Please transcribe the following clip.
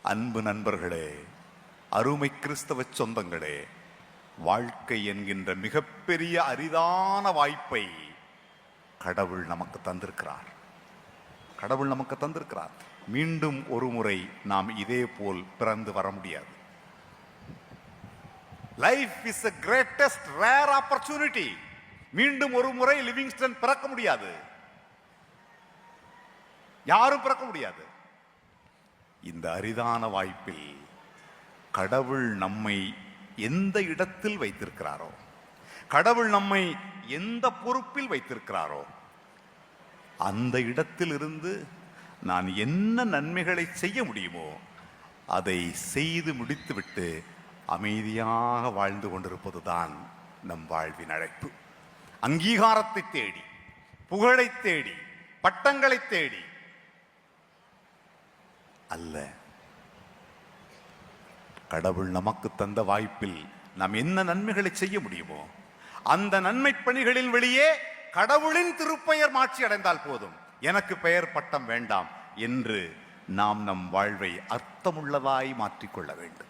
அன்பு நண்பர்களே, அருமை கிறிஸ்தவ சொந்தங்களே, வாழ்க்கை என்கின்ற மிகப்பெரிய அரிதான வாய்ப்பை கடவுள் நமக்கு தந்திருக்கிறார். கடவுள் நமக்கு தந்திருக்கிறார். மீண்டும் ஒரு முறை நாம் இதே போல் பிறந்து வர முடியாது. Life is a greatest rare opportunity. மீண்டும் ஒரு முறை லிவிங்ஸ்டன் பிறக்க முடியாது. யாரும் பிறக்க முடியாது. இந்த அரிதான வாய்ப்பில் கடவுள் நம்மை எந்த இடத்தில் வைத்திருக்கிறாரோ, கடவுள் நம்மை எந்த பொறுப்பில் வைத்திருக்கிறாரோ, அந்த இடத்தில் இருந்து நான் என்ன நன்மைகளை செய்ய முடியுமோ அதை செய்து முடித்துவிட்டு அமைதியாக வாழ்ந்து கொண்டிருப்பதுதான் நம் வாழ்வின் அழைப்பு. அங்கீகாரத்தை தேடி, புகழை தேடி, பட்டங்களை தேடி அல்ல, கடவுள் நமக்கு தந்த வாய்ப்பில் நாம் என்ன நன்மைகளை செய்ய முடியுமோ அந்த நன்மை பணிகளின் வெளியே கடவுளின் திருப்பெயர் மாட்சி அடைந்தால் போதும், எனக்கு பெயர் பட்டம் வேண்டாம் என்று நாம் நம் வாழ்வை அர்த்தமுள்ளதாய் மாற்றிக்கொள்ள வேண்டும்.